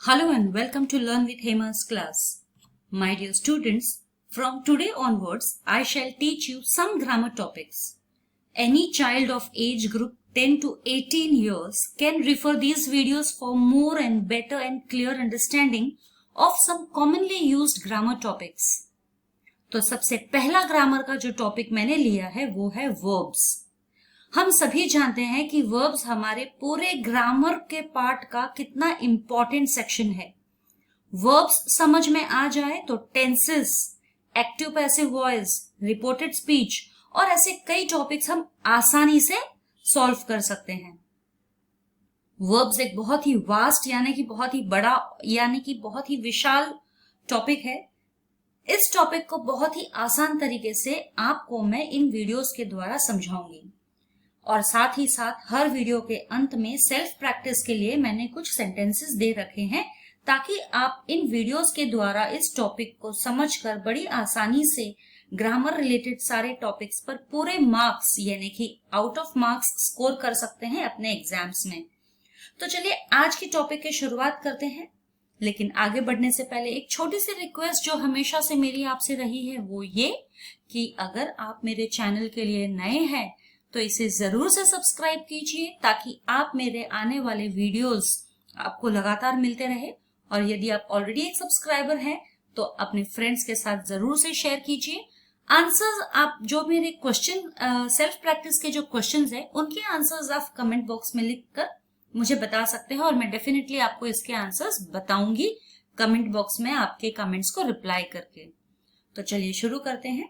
Hello and welcome to Learn with Hema's class. My dear students, from today onwards, I shall teach you some grammar topics. Any child of age group 10 to 18 years can refer these videos for more and better and clear understanding of some commonly used grammar topics. तो सबसे पहला grammar का जो topic मैंने लिया है वो है वर्ब्स. हम सभी जानते हैं कि वर्ब्स हमारे पूरे ग्रामर के पार्ट का कितना इंपॉर्टेंट सेक्शन है. वर्ब्स समझ में आ जाए तो tenses, active passive voice, reported speech और ऐसे कई टॉपिक्स हम आसानी से सॉल्व कर सकते हैं. वर्ब्स एक बहुत ही वास्ट यानी कि बहुत ही बड़ा यानी कि बहुत ही विशाल टॉपिक है. इस टॉपिक को बहुत ही आसान तरीके से आपको मैं इन वीडियोस के द्वारा समझाऊंगी और साथ ही साथ हर वीडियो के अंत में सेल्फ प्रैक्टिस के लिए मैंने कुछ सेंटेंसेस दे रखे हैं ताकि आप इन वीडियोस के द्वारा इस टॉपिक को समझकर बड़ी आसानी से ग्रामर रिलेटेड सारे टॉपिक्स पर पूरे मार्क्स यानी कि आउट ऑफ मार्क्स स्कोर कर सकते हैं अपने एग्जाम्स में. तो चलिए आज की टॉपिक की शुरुआत करते हैं. लेकिन आगे बढ़ने से पहले एक छोटी सी रिक्वेस्ट जो हमेशा से मेरी आपसे रही है वो ये कि अगर आप मेरे चैनल के लिए नए हैं तो इसे जरूर से सब्सक्राइब कीजिए ताकि आप मेरे आने वाले वीडियोस आपको लगातार मिलते रहे. और यदि आप ऑलरेडी एक सब्सक्राइबर हैं तो अपने फ्रेंड्स के साथ जरूर से शेयर कीजिए. आंसर्स आप जो मेरे क्वेश्चन सेल्फ प्रैक्टिस के जो क्वेश्चंस हैं उनके आंसर्स आप कमेंट बॉक्स में लिखकर मुझे बता सकते हैं और मैं डेफिनेटली आपको इसके आंसर्स बताऊंगी कमेंट बॉक्स में आपके कमेंट्स को रिप्लाई करके. तो चलिए शुरू करते हैं.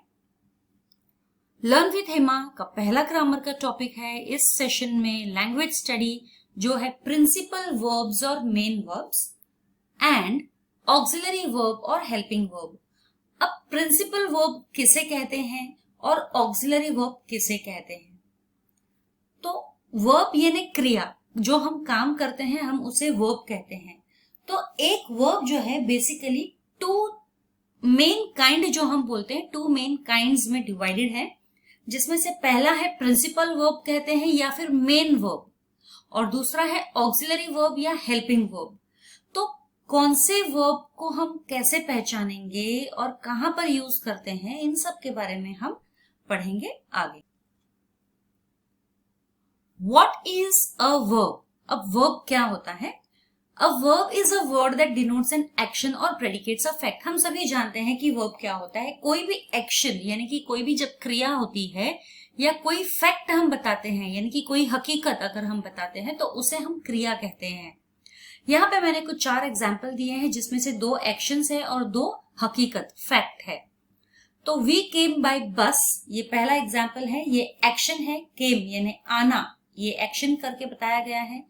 लर्न विथ हेमा का पहला ग्रामर का टॉपिक है इस सेशन में लैंग्वेज स्टडी जो है प्रिंसिपल वर्ब्स और main verbs and auxiliary verb और हेल्पिंग वर्ब. अब प्रिंसिपल वर्ब किसे कहते हैं और ऑक्सिलरी वर्ब किसे कहते हैं? तो वर्ब यानी क्रिया, जो हम काम करते हैं हम उसे वर्ब कहते हैं. तो एक वर्ब जो है बेसिकली टू मेन काइंड जो हम बोलते हैं टू मेन काइंड्स में डिवाइडेड है, जिसमें से पहला है प्रिंसिपल वर्ब कहते हैं या फिर मेन वर्ब और दूसरा है ऑक्सिलरी वर्ब या हेल्पिंग वर्ब. तो कौन से वर्ब को हम कैसे पहचानेंगे और कहां पर यूज करते हैं इन सब के बारे में हम पढ़ेंगे आगे. What is a verb? अब वर्ब क्या होता है? A verb is a word that denotes an action or predicates a fact. हम सभी जानते हैं कि वर्ब क्या होता है. कोई भी एक्शन यानी कि कोई भी जब क्रिया होती है या कोई फैक्ट हम बताते हैं यानी कि कोई हकीकत अगर हम बताते हैं तो उसे हम क्रिया कहते हैं. यहाँ पे मैंने कुछ 4 एग्जाम्पल दिए हैं जिसमें से 2 एक्शंस है और 2 हकीकत फैक्ट है. तो वी केम बाय बस ये पहला एग्जाम्पल है. ये एक्शन है. केम यानी आना, ये एक्शन करके बताया गया है.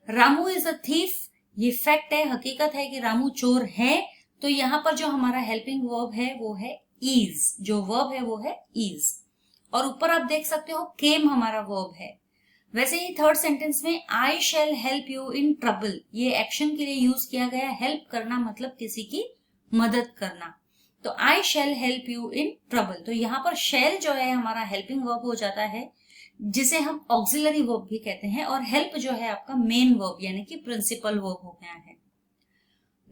रामू इज अ थीफ, ये फैक्ट है, हकीकत है कि रामू चोर है. तो यहाँ पर जो हमारा हेल्पिंग वर्ब है वो है इज, जो वर्ब है वो है इज. और ऊपर आप देख सकते हो केम हमारा वर्ब है. वैसे ही थर्ड सेंटेंस में I shall help you in trouble, ये एक्शन के लिए यूज किया गया. हेल्प करना मतलब किसी की मदद करना. तो I shall help you in trouble, तो यहाँ पर शैल जो है हमारा हेल्पिंग वर्ब हो जाता है जिसे हम ऑक्सिलरी वर्ब भी कहते हैं और हेल्प जो है आपका मेन वर्ब यानी कि प्रिंसिपल वर्ब हो गया है.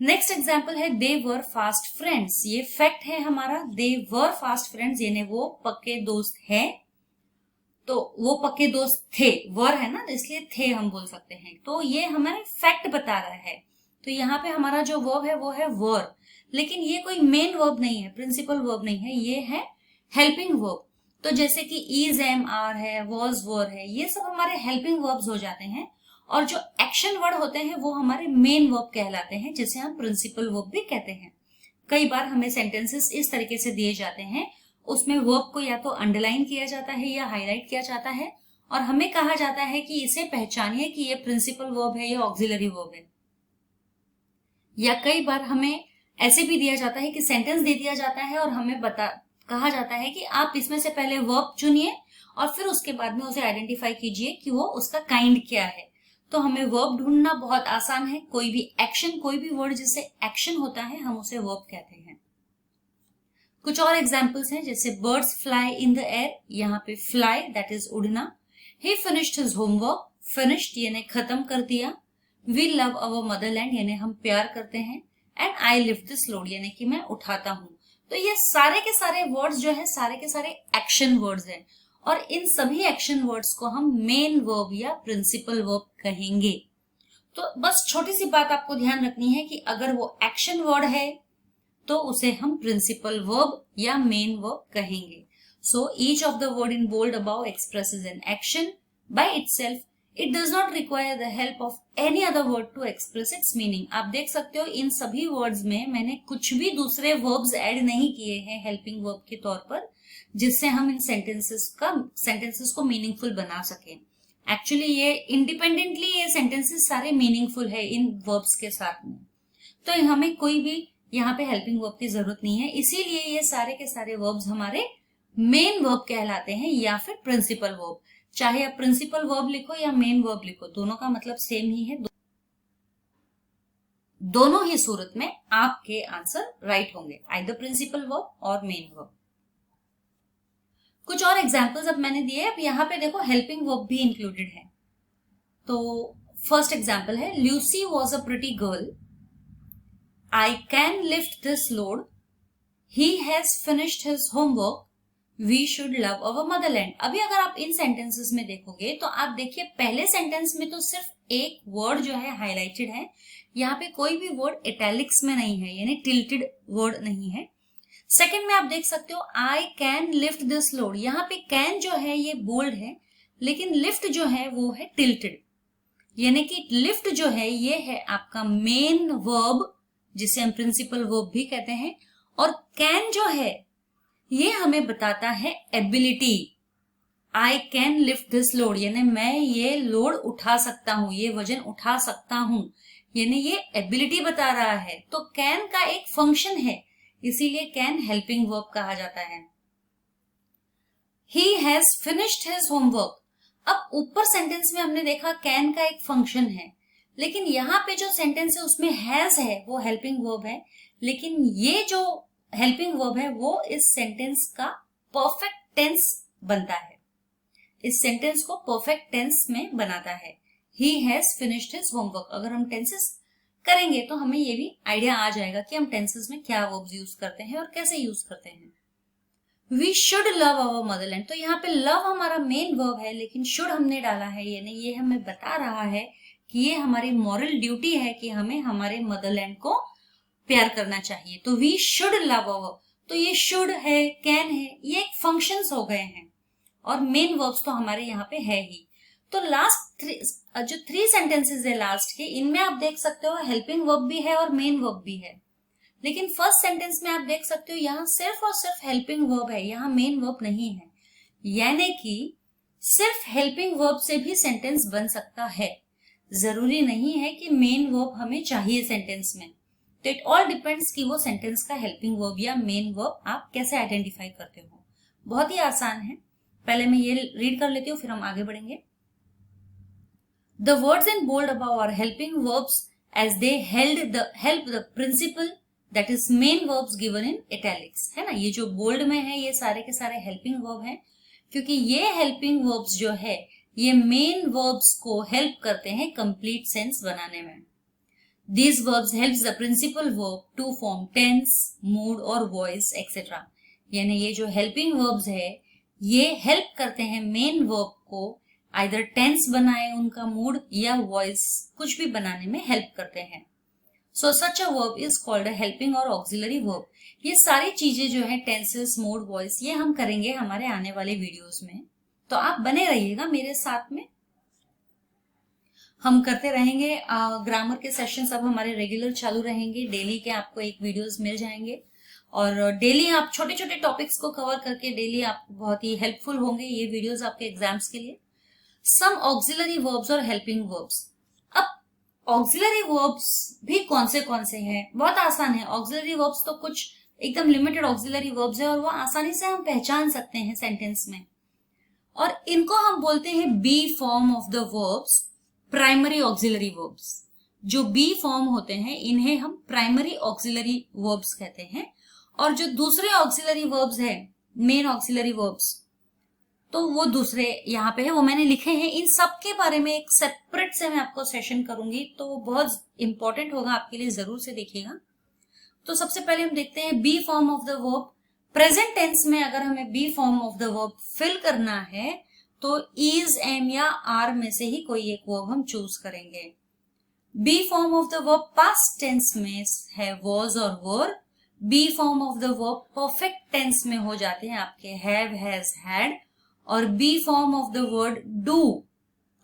नेक्स्ट एग्जांपल है दे वर फास्ट फ्रेंड्स, ये फैक्ट है हमारा. दे वर फास्ट फ्रेंड्स यानी वो पक्के दोस्त है. तो वो पक्के दोस्त थे, वर है ना इसलिए थे हम बोल सकते हैं. तो ये हमारे फैक्ट बता रहा है. तो यहाँ पे हमारा जो वर्ब है वो है वर, लेकिन ये कोई मेन वर्ब नहीं है, प्रिंसिपल वर्ब नहीं है, ये है हेल्पिंग वर्ब. तो जैसे कि इज एम आर है, वॉज वर है, ये सब हमारे हेल्पिंग वर्ब्स हो जाते हैं. और जो एक्शन वर्ड होते हैं वो हमारे मेन वर्ब कहलाते हैं जिसे हम प्रिंसिपल वर्ब भी कहते हैं. कई बार हमें सेंटेंसेस इस तरीके से दिए जाते हैं, उसमें वर्ब को या तो अंडरलाइन किया जाता है या हाईलाइट किया जाता है और हमें कहा जाता है कि इसे पहचानिए कि ये प्रिंसिपल वर्ब है या ऑक्सिलरी वर्ब है. या कई बार हमें ऐसे भी दिया जाता है कि सेंटेंस दे दिया जाता है और हमें कहा जाता है कि आप इसमें से पहले वर्ब चुनिए और फिर उसके बाद में उसे आइडेंटिफाई कीजिए कि वो उसका काइंड क्या है. तो हमें वर्ब ढूंढना बहुत आसान है. कोई भी एक्शन, कोई भी वर्ड जिससे एक्शन होता है हम उसे वर्ब कहते हैं. कुछ और एग्जांपल्स हैं जैसे birds fly in the air, यहाँ पे फ्लाई दैट इज उड़ना. ही फिनिश्ड हिज होमवर्क, फिनिश्ड यानी खत्म कर दिया. वी लव अवर मदरलैंड यानी हम प्यार करते हैं, and I lift this load यानी कि मैं उठाता हूं। तो ये सारे के सारे वर्ड्स जो है सारे के सारे एक्शन वर्ड्स हैं, और इन सभी एक्शन वर्ड्स को हम मेन वर्ब या प्रिंसिपल वर्ब कहेंगे। तो बस छोटी सी बात आपको ध्यान रखनी है कि अगर वो एक्शन वर्ड है तो उसे हम प्रिंसिपल वर्ब या मेन वर्ब कहेंगे। So each of the word in bold above expresses an action by itself, it does not require the help of any other word to express its meaning. आप देख सकते हो इन सभी words में मैंने कुछ भी दूसरे वर्ब्स ऐड नहीं किए हैं हेल्पिंग वर्ब के तौर पर, जिससे हम इन सेंटेंसेस को मीनिंगफुल बना सकें। एक्चुअली ये इंडिपेंडेंटली ये सेंटेंसेस सारे मीनिंगफुल है इन वर्ब्स के साथ में, तो हमें कोई भी यहाँ पे हेल्पिंग वर्ब की जरूरत नहीं है। इसीलिए ये सारे के सारे वर्ब्स हमारे मेन वर्ब कहलाते हैं या फिर प्रिंसिपल वर्ब। चाहे आप प्रिंसिपल वर्ब लिखो या मेन वर्ब लिखो, दोनों का मतलब सेम ही है। दोनों ही सूरत में आपके आंसर राइट होंगे, आइदर प्रिंसिपल वर्ब और मेन वर्ब। कुछ और एग्जांपल्स अब मैंने दिए, अब यहाँ पे देखो हेल्पिंग वर्ब भी इंक्लूडेड है। तो फर्स्ट एग्जांपल है, Lucy was a pretty girl, I can lift this load, he has finished his homework, we should love our motherland. अभी अगर आप इन सेंटेंसेस में देखोगे तो आप देखिए पहले सेंटेंस में तो सिर्फ एक वर्ड जो है हाईलाइटेड है, यहाँ पे कोई भी वर्ड इटैलिक्स में नहीं है यानी टिल्टेड वर्ड नहीं है। सेकंड में आप देख सकते हो आई कैन लिफ्ट दिस लोड, यहाँ पे कैन जो है ये बोल्ड है, लेकिन लिफ्ट जो है वो है टिल्टेड, यानी कि लिफ्ट जो है ये है आपका मेन वर्ब जिसे हम प्रिंसिपल वर्ब भी कहते हैं, और कैन जो है ये हमें बताता है ability. I can lift this load यानी मैं ये लोड उठा सकता हूं, ये वजन उठा सकता हूं, यानी ये एबिलिटी बता रहा है। तो कैन का एक फंक्शन है, इसीलिए कैन हेल्पिंग वर्ब कहा जाता है। ही हैज फिनिश्ड हिज होमवर्क, अब ऊपर सेंटेंस में हमने देखा कैन का एक फंक्शन है, लेकिन यहाँ पे जो सेंटेंस है उसमें हैज है, वो हेल्पिंग वर्ब है, लेकिन ये जो हेल्पिंग वर्ब है वो इस सेंटेंस का परफेक्ट टेंस बनता है, इस सेंटेंस को परफेक्ट टेंस में बनाता है। ही हैज फिनिश्ड हिज होमवर्क, अगर हम टेंसेस करेंगे तो हमें ये भी आइडिया आ जाएगा कि हम टेंसेस में क्या वर्ब्स यूज करते हैं और कैसे यूज करते हैं। We should love our motherland, तो यहाँ पे लव हमारा मेन वर्ब है, लेकिन शुड हमने डाला है, यानी ये हमें बता रहा है कि ये हमारी मॉरल ड्यूटी है कि हमें हमारे मदरलैंड को प्यार करना चाहिए। तो वी शुड लव अवर, तो ये शुड है, कैन है, ये एक फंक्शंस हो गए हैं, और मेन वर्ब्स तो हमारे यहाँ पे है ही। तो लास्ट जो 3 सेंटेंसेस है लास्ट के, इनमें आप देख सकते हो हेल्पिंग वर्ब भी है और मेन वर्ब भी है, लेकिन फर्स्ट सेंटेंस में आप देख सकते हो यहाँ सिर्फ और सिर्फ हेल्पिंग वर्ब है, यहाँ मेन वर्ब नहीं है, यानी कि सिर्फ हेल्पिंग वर्ब से भी सेंटेंस बन सकता है, जरूरी नहीं है कि मेन वर्ब हमें चाहिए सेंटेंस में। तो इट ऑल डिपेंड्स कि वो सेंटेंस का हेल्पिंग वर्ब या मेन वर्ब आप कैसे आइडेंटिफाई करते हो। बहुत ही आसान है, पहले मैं ये रीड कर लेती हूँ फिर हम आगे बढ़ेंगे। The words in bold above are helping verbs as they help the principal, that is main verbs given in italics, है ना। ये जो बोल्ड में है ये सारे के सारे हेल्पिंग वर्ब हैं, क्योंकि ये हेल्पिंग वर्ब्स जो है ये मेन वर्ब्स को हेल्प करते हैं कंप्लीट सेंस बनाने में। These verbs helps the principal verb to form tense, mood और voice etc. यानी ये जो हेल्पिंग वर्ब्स है ये हेल्प करते हैं मेन वर्ब को आइदर टेंस बनाए, उनका मूड या वॉइस कुछ भी बनाने में हेल्प करते हैं। So such a verb is called a helping or auxiliary verb. ये सारी चीजें जो है टेंसेस, मूड, वॉइस, ये हम करेंगे हमारे आने वाले वीडियोस में, तो आप बने रहिएगा मेरे साथ में, हम करते रहेंगे। ग्रामर के सेशंस अब हमारे रेगुलर चालू रहेंगे, डेली के आपको एक वीडियोस मिल जाएंगे, और डेली आप छोटे छोटे टॉपिक्स को कवर करके डेली आपको बहुत ही हेल्पफुल होंगे ये वीडियोस आपके एग्जाम्स के लिए। सम ऑक्सिलरी वर्ब्स और हेल्पिंग वर्ब्स। अब ऑक्सिलरी वर्ब्स भी कौन से हैं? बहुत आसान है। ऑक्सिलरी वर्ब्स तो कुछ एकदम लिमिटेड ऑक्सिलरी वर्ब्स है और वो आसानी से हम पहचान सकते हैं सेंटेंस में, और इनको हम बोलते हैं be form of the verbs, primary auxiliary verbs. जो बी फॉर्म होते हैं इन्हें हम प्राइमरी ऑक्सिलरी वर्ब्स कहते हैं, और जो दूसरे ऑक्सिलरी वर्ब्स है, मेन ऑक्सिलरी वर्ब्स, तो वो दूसरे यहाँ पे है, वो मैंने लिखे हैं। इन सब के बारे में एक सेपरेट से मैं आपको सेशन करूंगी, तो वो बहुत इंपॉर्टेंट होगा आपके लिए, जरूर से देखिएगा। तो सबसे पहले हम देखते हैं be form of the verb. Present tense में अगर हमें be form of the verb fill करना है तो इज, एम या आर में से ही कोई एक वर्ब हम चूज करेंगे। Be form of the verb past tense में है वॉज और were. Be form of the verb perfect tense में हो जाते हैं आपके हैव, हैज, हैड। और be form of the word do,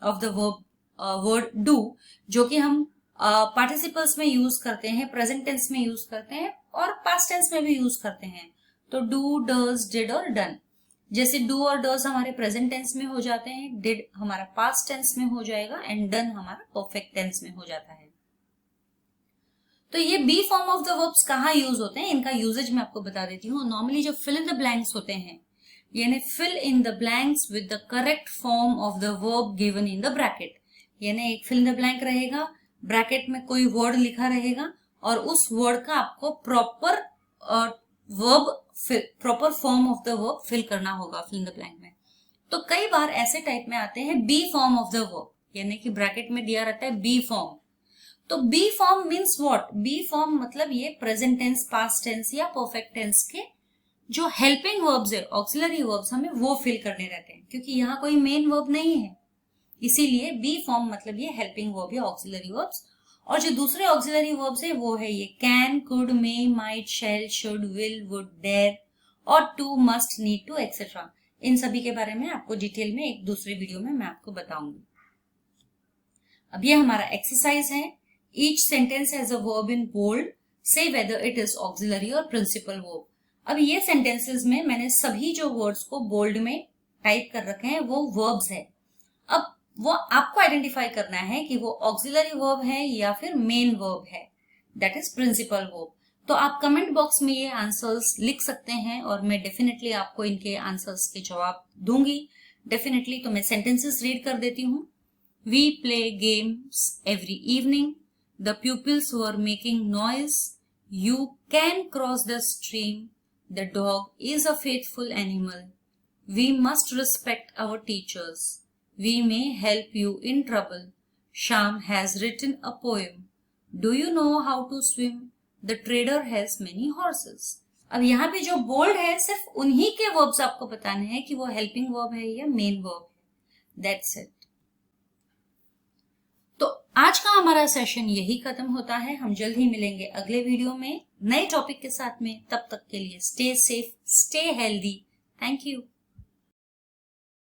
of the word do, जो कि हम पार्टिसिपल्स में यूज करते हैं, प्रेजेंट टेंस में यूज करते हैं और पास्ट टेंस में भी यूज करते हैं। तो डू, डज, डिड और डन। जैसे डू और डज हमारे प्रेजेंट टेंस में हो जाते हैं, डिड हमारा पास्ट टेंस में हो जाएगा एंड डन हमारा परफेक्ट टेंस में हो जाता है। तो ये be form of the verbs कहाँ यूज होते हैं, इनका यूजेज मैं आपको बता देती हूँ। नॉर्मली जो फिल इन द ब्लैंक्स होते हैं, यानी fill in the blanks with the correct form of the verb given in the bracket. यानी एक फिल इन द ब्लैंक रहेगा, ब्रैकेट में कोई वर्ड लिखा रहेगा और उस वर्ड का आपको proper form of the verb fill करना होगा फिल इन द ब्लैंक में। तो कई बार ऐसे टाइप में आते हैं be form of the verb, यानी कि ब्रैकेट में दिया रहता है बी फॉर्म। तो be form means what? Be form मतलब ये प्रेजेंट टेंस, पास्ट टेंस या परफेक्ट टेंस के जो हेल्पिंग वर्ब्स है, ऑक्सिलरी वर्ब्स, हमें वो फिल करने रहते हैं, क्योंकि यहाँ कोई मेन वर्ब नहीं है, इसीलिए बी फॉर्म मतलब ये हेल्पिंग वर्ब या ऑक्सिलरी वर्ब्स। और जो दूसरे ऑक्सिलरी वर्ब्स है वो है ये can, could, may, might, shall, should, will, would, dare ought to, must, need to etcetera. इन सभी के बारे में आपको डिटेल में एक दूसरे वीडियो में मैं आपको बताऊंगी। अब ये हमारा एक्सरसाइज है। Each sentence has a verb in bold, say whether it is auxiliary और प्रिंसिपल वर्ब। अब ये सेंटेंसेस में मैंने सभी जो वर्ड्स को बोल्ड में टाइप कर रखे हैं वो वर्ब्स है। अब वो आपको आइडेंटिफाई करना है कि वो ऑक्सिलरी वर्ब है या फिर मेन वर्ब है, दैट इज प्रिंसिपल वर्ब। तो आप कमेंट बॉक्स में ये आंसर्स लिख सकते हैं और मैं डेफिनेटली आपको इनके आंसर्स के जवाब दूंगी डेफिनेटली। तो मैं सेंटेंसेस रीड कर देती हूँ। We play games every evening, the pupils were making noise, you can cross the stream, the dog is a faithful animal, we must respect our teachers, we may help you in trouble, Sham has written a poem, do you know how to swim, the trader has many horses। अब यहाँ पे जो bold है सिर्फ उन्हीं के verbs आपको बताने हैं कि वो हेल्पिंग वर्ब है या मेन वर्ब है, दैट्स इट। तो आज का हमारा सेशन यही खत्म होता है। हम जल्द ही मिलेंगे अगले वीडियो में नए टॉपिक के साथ में। तब तक के लिए stay safe, stay healthy. Thank you.